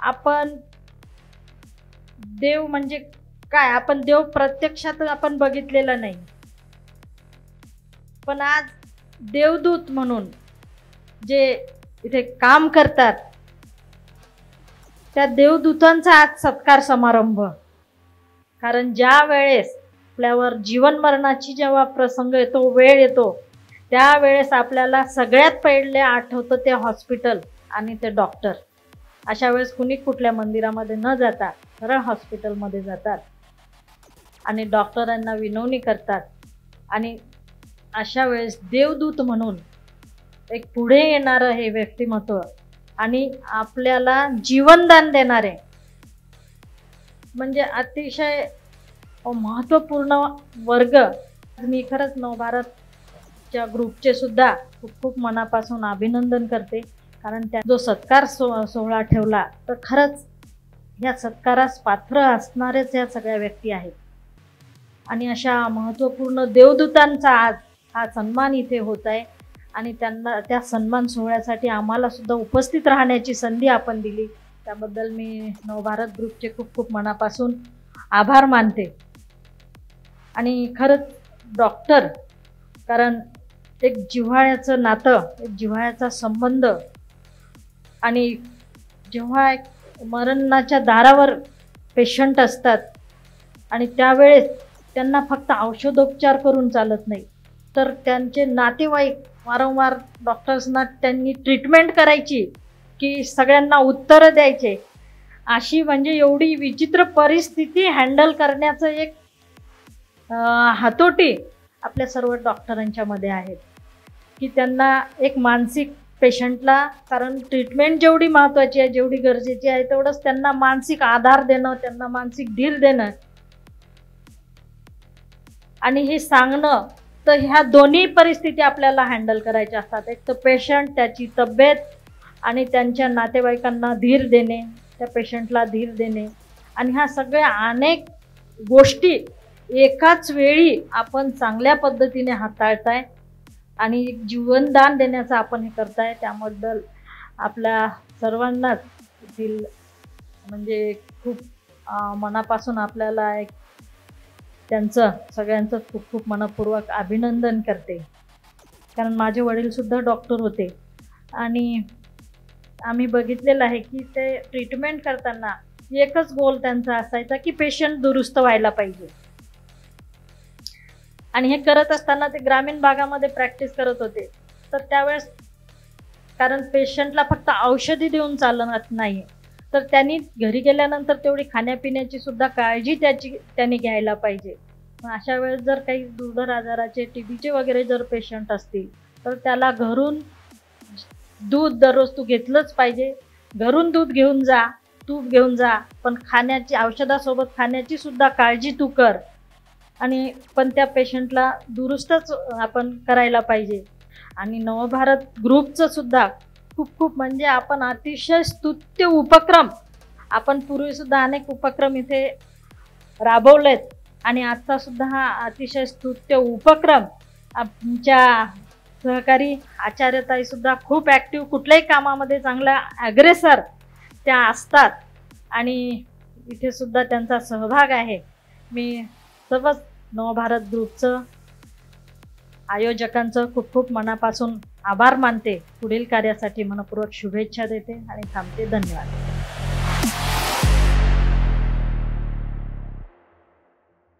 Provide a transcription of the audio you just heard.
आपण देव म्हणजे काय, आपण देव प्रत्यक्षात आपण बघितलेला नाही, पण आज देवदूत म्हणून जे इथे काम करतात त्या देवदूतांचा आज सत्कार समारंभ. कारण ज्या वेळेस आपल्यावर जीवन मरणाची जेव्हा प्रसंग येतो, वेळ येतो, त्यावेळेस आपल्याला सगळ्यात पहिले आठवतं ते हॉस्पिटल आणि ते डॉक्टर. अशा वेळेस कुणी कुठल्या मंदिरामध्ये न जाता सरळ हॉस्पिटलमध्ये जातात आणि डॉक्टरांना विनवणी करतात. आणि अशा वेळेस देवदूत म्हणून एक पुढे येणारं हे व्यक्तिमत्व आणि आपल्याला जीवनदान देणारे म्हणजे अतिशय महत्त्वपूर्ण वर्ग. मी खरंच नवभारतच्या ग्रुपचे सुद्धा खूप खूप मनापासून अभिनंदन करते. कारण त्या जो सत्कार सोहळा ठेवला तर खरंच या सत्कारास पात्र असणारेच या सगळ्या व्यक्ती आहेत. आणि अशा महत्त्वपूर्ण देवदूतांचा आज हा सन्मान इथे होत आहे आणि त्यांना त्या सन्मान सोहळ्यासाठी आम्हाला सुद्धा उपस्थित राहण्याची संधी आपण दिली, त्याबद्दल मी नवभारत ग्रुपचे खूप खूप मनापासून आभार मानते. आणि खरंच डॉक्टर, कारण एक जिव्हाळ्याचं नातं, एक जिव्हाळ्याचा संबंध, आणि जेव्हा एक मरणाच्या दारावर पेशंट असतात आणि त्यावेळेस त्यांना फक्त औषधोपचार करून चालत नाही, तर त्यांचे नातेवाईक वारंवार डॉक्टर्सना त्यांनी ट्रीटमेंट करायची की सगळ्यांना उत्तरं द्यायचे, अशी म्हणजे एवढी विचित्र परिस्थिती हँडल करण्याचं एक हातोटी आपल्या सर्व डॉक्टरांच्या मध्ये आहेत की त्यांना एक मानसिक पेशंटला, कारण ट्रीटमेंट जेवढी महत्त्वाची आहे, जेवढी गरजेची आहे, तेवढंच त्यांना मानसिक आधार देणं, त्यांना मानसिक धीर देणं आणि हे सांगणं. तर ह्या दोन्ही परिस्थिती आपल्याला हँडल करायच्या असतात. एक तर पेशंट, त्याची तब्येत, आणि त्यांच्या नातेवाईकांना धीर देणे, त्या पेशंटला धीर देणे, आणि ह्या सगळ्या अनेक गोष्टी एकाच वेळी आपण चांगल्या पद्धतीने हाताळताय आणि जीवनदान देण्याचं आपण हे करताय. त्याबद्दल आपल्या सर्वांनाच म्हणजे खूप मनापासून आपल्याला एक त्यांचं सगळ्यांचं खूप खूप मनपूर्वक अभिनंदन करते. कारण माझे वडीलसुद्धा डॉक्टर होते आणि आम्ही बघितलेलं आहे की ते ट्रीटमेंट करताना एकच गोल त्यांचा असायचा की पेशंट दुरुस्त व्हायला पाहिजे. आणि हे करत असताना ते ग्रामीण भागामध्ये प्रॅक्टिस करत होते. तर त्यावेळेस कारण पेशंटला फक्त औषधी देऊन चालत नाही, तर त्यांनी घरी गेल्यानंतर तेवढी खाण्यापिण्याची सुद्धा काळजी त्यांनी घ्यायला पाहिजे. अशा वेळेस जर काही दुर्धर आजाराचे, टीबीचे वगैरे जर पेशंट असतील तर त्याला घरून दूध दररोज तू घेतलंच पाहिजे. घरून दूध घेऊन जा, तूप घेऊन जा, पण खाण्याची, औषधासोबत खाण्याची सुद्धा काळजी तू कर. आणि पण त्या पेशंटला दुरुस्तच आपण करायला पाहिजे. आणि नवभारत ग्रुपचं सुद्धा खूप खूप म्हणजे आपण अतिशय स्तुत्य उपक्रम, आपण पूर्वीसुद्धा अनेक उपक्रम इथे राबवलेत आणि आजचा सुद्धा हा अतिशय स्तुत्य उपक्रम. आमच्या सहकारी आचार्यताईसुद्धा खूप ॲक्टिव्ह, कुठल्याही कामामध्ये चांगल्या ॲग्रेसर त्या असतात आणि इथे सुद्धा त्यांचा सहभाग आहे. मी सर्वच नवभारत ग्रुपचं, आयोजकांचं खूप खूप मनापासून आभार मानते. पुढील कार्यासाठी मनपूर्वक शुभेच्छा देते आणि थांबते. धन्यवाद.